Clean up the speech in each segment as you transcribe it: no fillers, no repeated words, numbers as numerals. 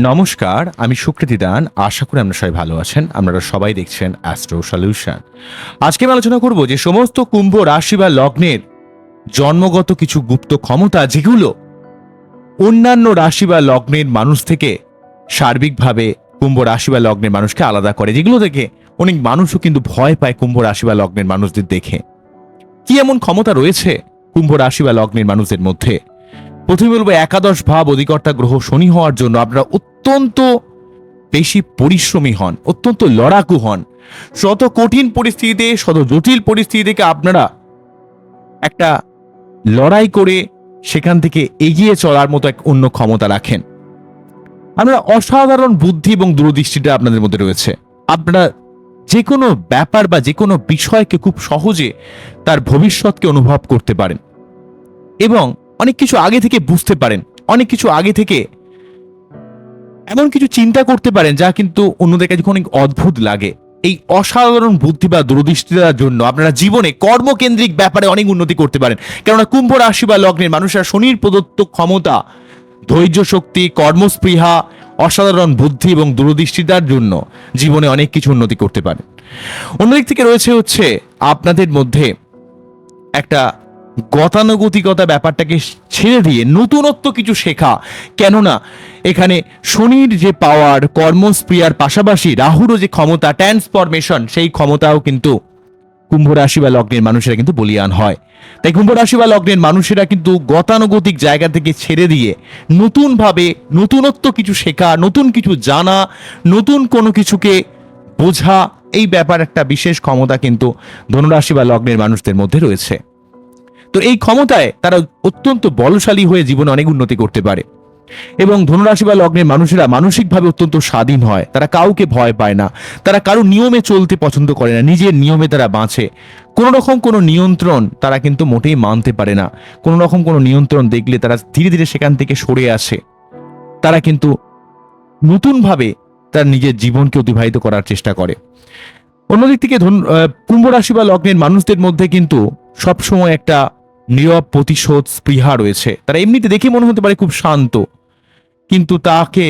নমস্কার, আমি সুকৃতি দান। আশা করি আপনারা সবাই ভালো আছেন। আপনারা সবাই দেখছেন অ্যাস্ট্রো সলিউশন। আজকে আমি আলোচনা করব যে সমস্ত কুম্ভ রাশি বা লগ্নের জন্মগত কিছু গুপ্ত ক্ষমতা, যেগুলো অন্যান্য রাশি বা লগ্নের মানুষ থেকে সার্বিকভাবে কুম্ভ রাশি বা লগ্নের মানুষকে আলাদা করে, যেগুলো থেকে অনেক মানুষও কিন্তু ভয় পায় কুম্ভ রাশি বা লগ্নের মানুষদের দেখে। কি এমন ক্ষমতা রয়েছে কুম্ভ রাশি বা লগ্নের মানুষদের মধ্যে? প্রথমে বলবো, একাদশ ভাব অধিকর্তা গ্রহ শনি হওয়ার জন্য আপনারা অত্যন্ত বেশি পরিশ্রমী হন, অত্যন্ত লড়াকু হন। শত কঠিন পরিস্থিতিতে, শত জটিল পরিস্থিতি থেকে আপনারা একটা লড়াই করে সেখান থেকে এগিয়ে চলার মতো এক অন্য ক্ষমতা রাখেন। আপনারা অসাধারণ বুদ্ধি এবং দূরদৃষ্টিটা আপনাদের মধ্যে রয়েছে। আপনারা যে কোনো ব্যাপার বা যে কোনো বিষয়কে খুব সহজে তার ভবিষ্যৎকে অনুভব করতে পারেন এবং অনেক কিছু আগে থেকে বুঝতে পারেন, অনেক কিছু আগে থেকে এমন কিছু চিন্তা করতে পারেন যা কিন্তু অন্যদের কাছে অনেক অদ্ভুত লাগে। এই অসাধারণ বুদ্ধি বা দূরদৃষ্টিতার জন্য আপনারা জীবনে কর্মকেন্দ্রিক ব্যাপারে অনেক উন্নতি করতে পারেন। কেননা কুম্ভ রাশি বা লগ্নের মানুষরা শনির প্রদত্ত ক্ষমতা, ধৈর্য শক্তি, কর্মস্পৃহা, অসাধারণ বুদ্ধি এবং দূরদৃষ্টিতার জন্য জীবনে অনেক কিছু উন্নতি করতে পারেন। অন্যদিক থেকে রয়েছে আপনাদের মধ্যে একটা গতানুগতিকতা, ব্যাপারটাকে ছেড়ে দিয়ে নতুনত্ব কিছু শেখা। কেননা এখানে শনির যে পাওয়ার, কর্মস্প্রিয়ার পাশাপাশি রাহুরও যে ক্ষমতা, ট্রান্সফরমেশন, সেই ক্ষমতাও কিন্তু কুম্ভ রাশি বা লগ্নের মানুষেরা কিন্তু বলীয়ান হয়। তাই কুম্ভ রাশি বা লগ্নের মানুষেরা কিন্তু গতানুগতিক জায়গা থেকে ছেড়ে দিয়ে নতুনভাবে নতুনত্ব কিছু শেখা, নতুন কিছু জানা, নতুন কোনো কিছুকে বোঝা, এই ব্যাপার একটা বিশেষ ক্ষমতা কিন্তু ধনুরাশি বা লগ্নের মানুষদের মধ্যে রয়েছে। তো এই ক্ষমতায় তারা অত্যন্ত বলশালী হয়ে জীবনে অনেক উন্নতি করতে পারে এবং ধনুরাশি বা লগ্নের মানুষেরা মানসিকভাবে অত্যন্ত স্বাধীন হয়। তারা কাউকে ভয় পায় না, তারা কারো নিয়মে চলতে পছন্দ করে না, নিজের নিয়মে তারা বাঁচে। কোনো রকম কোনো নিয়ন্ত্রণ তারা কিন্তু মোটেই মানতে পারে না। কোনো রকম কোনো নিয়ন্ত্রণ দেখলে তারা ধীরে ধীরে সেখান থেকে সরে আসে। তারা কিন্তু নতুনভাবে তার নিজের জীবনকে অতিবাহিত করার চেষ্টা করে। অন্যদিক থেকে কুম্ভ রাশি বা লগ্নের মানুষদের মধ্যে কিন্তু সবসময় একটা নীরব প্রতিশোধ স্পৃহা রয়েছে। তারা এমনিতে দেখে মনে হতে পারে খুব শান্ত, কিন্তু তাকে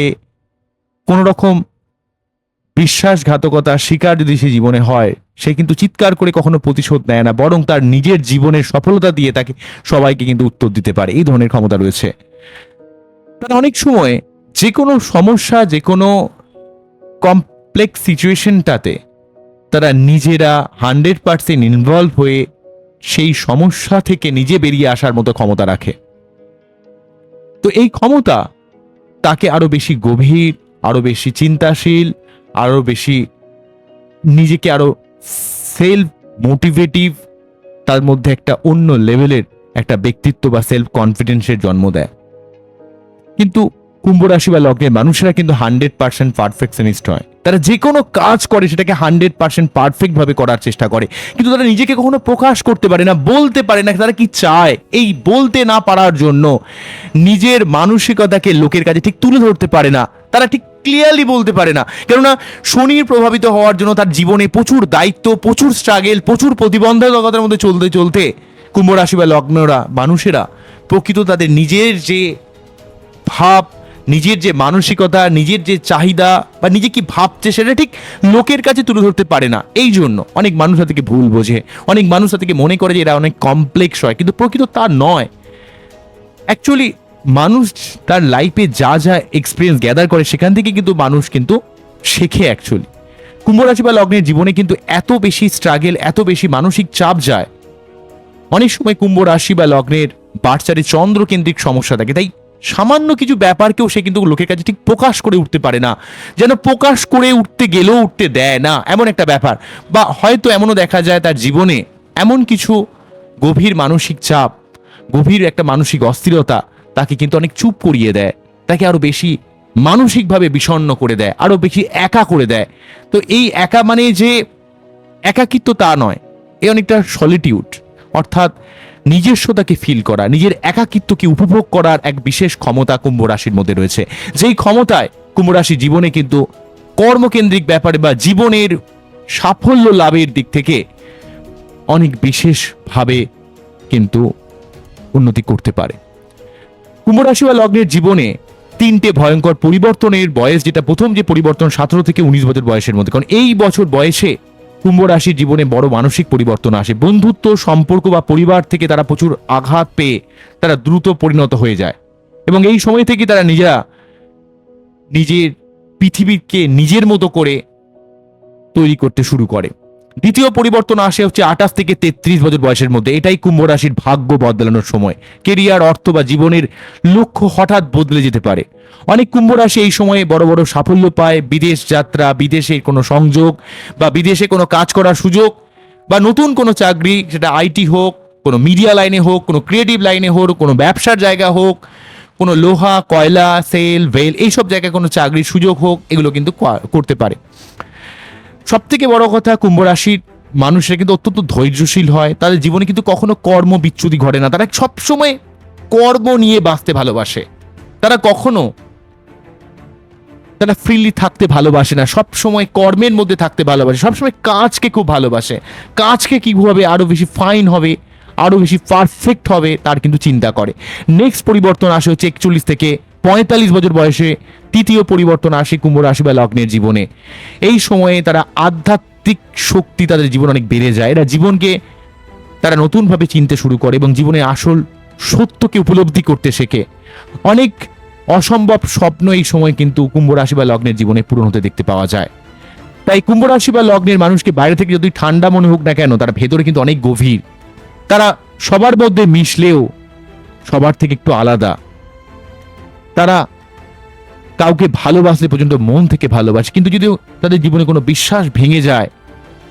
কোন রকম বিশ্বাসঘাতকতার শিকার যদি সে জীবনে হয়, সে কিন্তু চিৎকার করে কখনো প্রতিশোধ নেয় না, বরং তার নিজের জীবনের সফলতা দিয়ে তাকে সবাইকে কিন্তু উত্তর দিতে পারে। এই ধরনের ক্ষমতা রয়েছে। তারা অনেক সময় যে কোনো সমস্যা, যে কোনো কমপ্লেক্স সিচুয়েশনটাতে তারা নিজেরা 100% ইনভলভ হয়ে সেই সমস্যা থেকে নিজে বেরিয়ে আসার মতো ক্ষমতা রাখে। তো এই ক্ষমতা তাকে আরো বেশি গভীর, আরো বেশি চিন্তাশীল, আরো বেশি নিজেকে আরো সেলফ মোটিভেটিভ, তার মধ্যে একটা অন্য লেভেলের একটা ব্যক্তিত্ব বা সেলফ কনফিডেন্সের জন্ম দেয়। কিন্তু কুম্ভ রাশি বা লগ্নের মানুষেরা কিন্তু 100% পারফেকশনিস্ট হয়। তারা যে কোনো কাজ করে সেটাকে 100% পারফেক্ট ভাবে করার চেষ্টা করে, কিন্তু তারা নিজেকে কখনো প্রকাশ করতে পারে না, বলতে পারে না তারা কি চায়। এই বলতে না পারার জন্য নিজের মানসিকতাকে লোকের কাছে ঠিক তুলে ধরতে পারে না, তারা ঠিক ক্লিয়ারলি বলতে পারে না। কেননা শনির প্রভাবিত হওয়ার জন্য তার জীবনে প্রচুর দায়িত্ব, প্রচুর স্ট্রাগেল, প্রচুর প্রতিবন্ধকতার মধ্যে চলতে চলতে কুম্ভ রাশি বা লগ্নরা মানুষেরা প্রকৃত তাদের নিজের যে ভাব, নিজের যে মানসিকতা, নিজের যে চাহিদা বা নিজে কি ভাবছে সেটা ঠিক লোকের কাছে তুলে ধরতে পারে না। এই জন্য অনেক মানুষ তাদেরকে ভুল বোঝে, অনেক মানুষ তাদেরকে মনে করে যে এরা অনেক কমপ্লেক্স হয়, কিন্তু প্রকৃত তা নয়। অ্যাকচুয়ালি মানুষ তার লাইফে যা যা এক্সপিরিয়েন্স গ্যাদার করে সেখান থেকে কিন্তু মানুষ কিন্তু শেখে। অ্যাকচুয়ালি কুম্ভ রাশি বা লগ্নের জীবনে কিন্তু এত বেশি স্ট্রাগেল, এত বেশি মানসিক চাপ যায়। অনেক সময় কুম্ভ রাশি বা লগ্নের বাচ্চারে চন্দ্রকেন্দ্রিক সমস্যা থাকে, তাই সামান্য কিছু ব্যাপারকেও সে কিন্তু লোকের কাছে ঠিক প্রকাশ করে উঠতে পারে না, যেন প্রকাশ করে উঠতে গেলেও উঠতে দেয় না, এমন একটা ব্যাপার। বা হয়তো এমনও দেখা যায় তার জীবনে এমন কিছু গভীর মানসিক চাপ, গভীর একটা মানসিক অস্থিরতা তাকে কিন্তু অনেক চুপ করিয়ে দেয়, তাকে আরো বেশি মানসিকভাবে বিষণ্ণ করে দেয়, আরো বেশি একা করে দেয়। তো এই একা মানে যে একাকিত্ব তা নয়, এ অনেকটা সলিটিউড, অর্থাৎ নিজস্বতাকে ফিল করা, নিজের একাকিত্বকে উপভোগ করার এক বিশেষ ক্ষমতা কুম্ভ রাশির মধ্যে রয়েছে। যেই ক্ষমতায় কুম্ভ রাশি জীবনে কিন্তু কর্মকেন্দ্রিক ব্যাপারে বা জীবনের সাফল্য লাভের দিক থেকে অনেক বিশেষভাবে কিন্তু উন্নতি করতে পারে। কুম্ভ রাশি বা লগ্নের জীবনে তিনটে ভয়ঙ্কর পরিবর্তনের বয়স, যেটা প্রথম যে পরিবর্তন 17 থেকে 19 বছর বয়সের মধ্যে, কারণ এই বছর বয়সে কুম্ভ রাশির জীবনে বড় মানসিক পরিবর্তন আসে। বন্ধুত্ব, সম্পর্ক বা পরিবার থেকে তারা প্রচুর আঘাত পেয়ে তারা দ্রুত পরিণত হয়ে যায় এবং এই সময় থেকে তারা নিজের পৃথিবীকে নিজের মতো করে তৈরি করতে শুরু করে। দ্বিতীয় পরিবর্তন আসে হচ্ছে 28 থেকে 33 বছর বয়সের মধ্যে। এটাই কুম্ভ রাশির ভাগ্য বদলানোর সময়। কেরিয়ার, অর্থ বা জীবনের লক্ষ্য হঠাৎ বদলে যেতে পারে। অনেক কুম্ভ রাশি এই সময়ে বড় বড় সাফল্য পায়, বিদেশ যাত্রা, বিদেশে কোনো সংযোগ বা বিদেশে কোনো কাজ করার সুযোগ বা নতুন কোনো চাকরি, সেটা আইটি হোক, কোনো মিডিয়া লাইনে হোক, কোনো ক্রিয়েটিভ লাইনে হোক, কোনো ব্যবসার জায়গা হোক, কোনো লোহা, কয়লা, সেল, ভেল, এইসব জায়গায় কোনো চাকরির সুযোগ হোক, এগুলো কিন্তু করতে পারে। সব থেকে বড় কথা, কুম্ভ রাশির মানুষেরা কিন্তু অত্যন্ত ধৈর্যশীল হয়। তাদের জীবনে কিন্তু কখনো কর্ম বিচ্যুতি ঘটে না। তারা সবসময় কর্ম নিয়ে বাঁচতে ভালোবাসে। তারা ফ্রিলি থাকতে ভালোবাসে না, সবসময় কর্মের মধ্যে থাকতে ভালোবাসে, সবসময় কাজকে খুব ভালোবাসে। কাজকে কীভাবে আরও বেশি ফাইন হবে, আরও বেশি পারফেক্ট হবে, তার কিন্তু চিন্তা করে। নেক্সট পরিবর্তন আসে হচ্ছে 41 থেকে 45 বছর বয়সে। তৃতীয় পরিবর্তন আসে কুম্ভ রাশি বা লগ্নের জীবনে। এই সময়ে তারা আধ্যাত্মিক শক্তি, তাদের জীবন অনেক বেড়ে যায়। এরা জীবনকে তারা নতুনভাবে চিনতে শুরু করে এবং জীবনের আসল সত্যকে উপলব্ধি করতে শেখে। অনেক অসম্ভব স্বপ্ন এই সময় কিন্তু কুম্ভ রাশি বা লগ্নের জীবনে পূরণ হতে দেখতে পাওয়া যায়। তাই কুম্ভ রাশি বা লগ্নের মানুষকে বাইরে থেকে যদি ঠান্ডা মনে হোক না কেন, তারা ভেতরে কিন্তু অনেক গভীর। তারা সবার মধ্যে মিশলেও সবার থেকে একটু আলাদা। তারা কাউকে ভালোবাসলে পর্যন্ত মন থেকে ভালোবাসে, কিন্তু যদিও তাদের জীবনে কোনো বিশ্বাস ভেঙে যায়,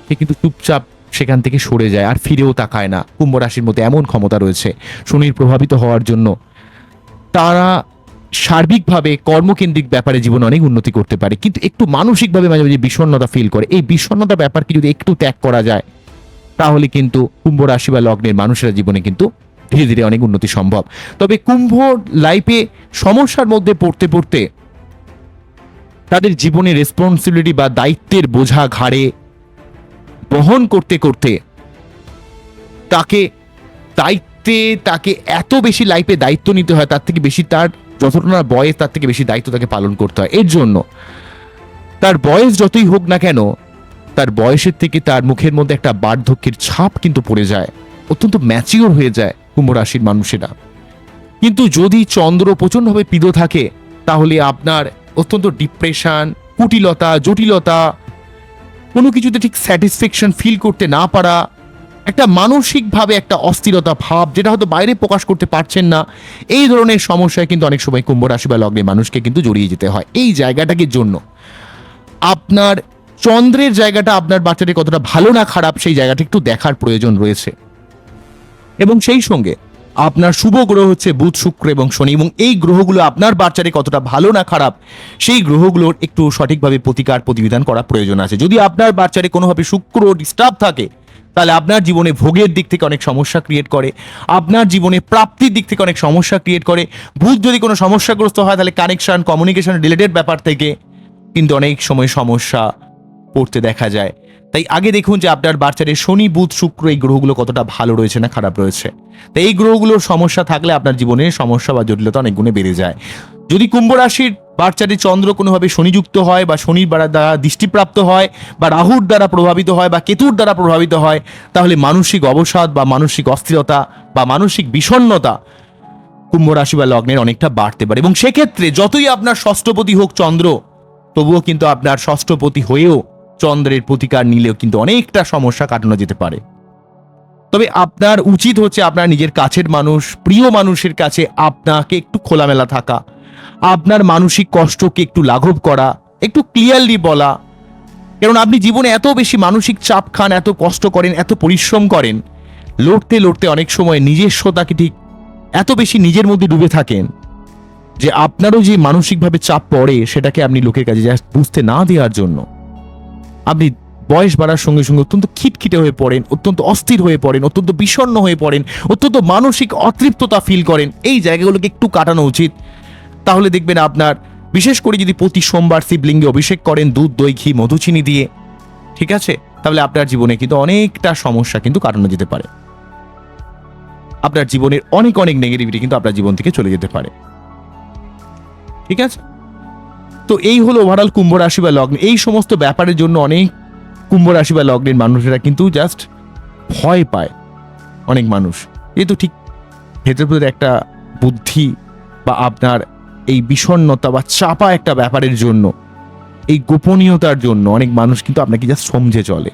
সে কিন্তু চুপচাপ সেখান থেকে সরে যায় আর ফিরেও তাকায় না। কুম্ভ রাশির মধ্যে এমন ক্ষমতা রয়েছে শনির প্রভাবিত হওয়ার জন্য। তারা সার্বিকভাবে কর্মকেন্দ্রিক ব্যাপারে জীবনে অনেক উন্নতি করতে পারে, কিন্তু একটু মানসিকভাবে মাঝে মাঝে বিষণ্ণতা ফিল করে। এই বিষণ্ণতা ব্যাপারকে যদি একটু ত্যাগ করা যায়, তাহলে কিন্তু কুম্ভ রাশি বা লগ্নের মানুষেরা জীবনে কিন্তু ধীরে ধীরে অনেক উন্নতি সম্ভব। তবে কুম্ভ লাইফে সমস্যার মধ্যে পড়তে পড়তে তাদের জীবনে রেসপন্সিবিলিটি বা দায়িত্বের বোঝা ঘাড়ে বহন করতে করতে তাকে এত বেশি লাইফে দায়িত্ব নিতে হয়, তার থেকে বেশি তার যতটা না বয়স, তার থেকে বেশি দায়িত্ব তাকে পালন করতে হয়। এর জন্য তার বয়স যতই হোক না কেন, তার বয়সের থেকে তার মুখের মধ্যে একটা বার্ধক্যের ছাপ কিন্তু পড়ে যায়, অত্যন্ত ম্যাচিওর হয়ে যায় কুম্ভ রাশির মানুষেরা। কিন্তু যদি চন্দ্র প্রচণ্ডভাবে পিদ থাকে, তাহলে আপনার অত্যন্ত ডিপ্রেশন, কুটিলতা, জটিলতা, কোনো কিছুতে ঠিক স্যাটিসফ্যাকশন ফিল করতে না পারা, একটা মানসিকভাবে একটা অস্থিরতা ভাব, যেটা হয়তো বাইরে প্রকাশ করতে পারছেন না, এই ধরনের সমস্যায় কিন্তু অনেক সময় কুম্ভ রাশি বা লগ্নের মানুষকে কিন্তু জড়িয়ে যেতে হয়। এই জায়গাটাকে জন্য আপনার চন্দ্রের জায়গাটা আপনার বাচ্চাটি কতটা ভালো না খারাপ, সেই জায়গাটা একটু দেখার প্রয়োজন রয়েছে। এবং সেই সঙ্গে আপনার শুভ গ্রহ হচ্ছে বুধ, শুক্র এবং শনি, এবং এই গ্রহগুলো আপনার বাচ্চাটি কতটা ভালো না খারাপ, সেই গ্রহগুলোর একটু সঠিকভাবে প্রতিবিধান করা প্রয়োজন আছে। যদি আপনার বাচ্চাটি কোনোভাবে শুক্র ডিস্টার্ব থাকে, তাহলে আপনার জীবনে ভোগের দিক থেকে অনেক সমস্যা ক্রিয়েট করে, আপনার জীবনে প্রাপ্তির দিক থেকে অনেক সমস্যা ক্রিয়েট করে। বুধ যদি কোনো সমস্যাগ্রস্ত হয়, তাহলে কানেকশন, কমিউনিকেশন রিলেটেড ব্যাপার থেকে কিন্তু অনেক সময় সমস্যা পড়তে দেখা যায়। তাই আগে দেখুন যে আপনার বাচ্চাদের শনি, বুধ, শুক্র এই গ্রহগুলো কতটা ভালো রয়েছে না খারাপ রয়েছে। তাই এই গ্রহগুলোর সমস্যা থাকলে আপনার জীবনে সমস্যা বা জটিলতা অনেক গুণে বেড়ে যায়। যদি কুম্ভ রাশির বাচ্চাদের চন্দ্র কোনোভাবে শনিযুক্ত হয় বা শনির দ্বারা দৃষ্টিপ্রাপ্ত হয় বা রাহুর দ্বারা প্রভাবিত হয় বা কেতুর দ্বারা প্রভাবিত হয়, তাহলে মানসিক অবসাদ বা মানসিক অস্থিরতা বা মানসিক বিষণ্ণতা কুম্ভ রাশি বা লগ্নের অনেকটা বাড়তে পারে। এবং সেক্ষেত্রে যতই আপনার ষষ্ঠপতি হোক চন্দ্র, তবুও কিন্তু আপনার ষষ্ঠপতি হয়েও চন্দ্রের প্রতিকার নিলেও কিন্তু অনেকটা সমস্যা কাটানো যেতে পারে। তবে আপনার উচিত হচ্ছে আপনার নিজের কাছের মানুষ, প্রিয় মানুষের কাছে আপনাকে একটু খোলামেলা থাকা, আপনার মানসিক কষ্টকে একটু লাঘব করা, একটু ক্লিয়ারলি বলা। কারণ আপনি জীবনে এত বেশি মানসিক চাপ খান, এত কষ্ট করেন, এত পরিশ্রম করেন, লড়তে লড়তে অনেক সময় নিজস্বতাকে ঠিক এত বেশি নিজের মধ্যে ডুবে থাকেন যে আপনারও যে মানসিকভাবে চাপ পড়ে, সেটাকে আপনি লোকের কাছে জাস্ট বুঝতে না দেওয়ার জন্য আপনি বয়স বাড়ার সঙ্গে সঙ্গে অত্যন্ত খিটখিটে হয়ে পড়েন, অত্যন্ত অস্থির হয়ে পড়েন, অত্যন্ত বিষণ্ণ হয়ে পড়েন, অত্যন্ত মানসিক অতৃপ্ততা ফিল করেন। এই জায়গাগুলোকে একটু কাটানো উচিত। তাহলে দেখবেন আপনার, বিশেষ করে যদি প্রতি সোমবার শিবলিঙ্গে অভিষেক করেন দুধ, দই, ঘি, মধু, চিনি দিয়ে, ঠিক আছে, তাহলে আপনার জীবনে কিন্তু অনেকটা সমস্যা কিন্তু কাটানো যেতে পারে। আপনার জীবনের অনেক অনেক নেগেটিভিটি কিন্তু আপনার জীবন থেকে চলে যেতে পারে। ঠিক আছে? তো এই হলো ওভারঅল কুম্ভ রাশি বা লগ্ন। এই সমস্ত ব্যাপারের জন্য অনেক কুম্ভ রাশি বা লগ্নের মানুষেরা কিন্তু জাস্ট ভয় পায়। অনেক মানুষ এই তো ঠিক ভেতরে একটা বুদ্ধি বা আপনার এই বিষণ্ণতা বা চাপা একটা ব্যাপারের জন্য, এই গোপনীয়তার জন্য অনেক মানুষ কিন্তু আপনাকে জাস্ট সমঝে চলে।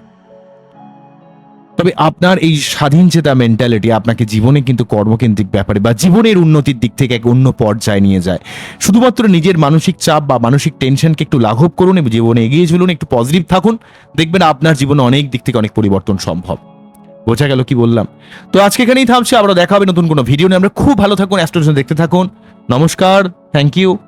তবে আপনার এই স্বাধীন চেতা মেন্টালিটি আপনাকে জীবনে কিন্তু কর্মকেন্দ্রিক ব্যাপারে বা জীবনের উন্নতির দিক থেকে এক অন্য পর্যায়ে নিয়ে যায়। শুধুমাত্র নিজের মানসিক চাপ বা মানসিক টেনশনকে একটু লাঘব করুন এবং জীবনে এগিয়ে চলুন, একটু পজিটিভ থাকুন, দেখবেন আপনার জীবনে অনেক দিক থেকে অনেক পরিবর্তন সম্ভব। বোঝা গেল কি বললাম? তো আজকে এখানেই থামছি, আবার দেখা হবে নতুন কোনো ভিডিও নিয়ে। আমরা খুব ভালো থাকুন, অ্যাস্ট্রোলজি দেখতে থাকুন। নমস্কার, থ্যাংক ইউ।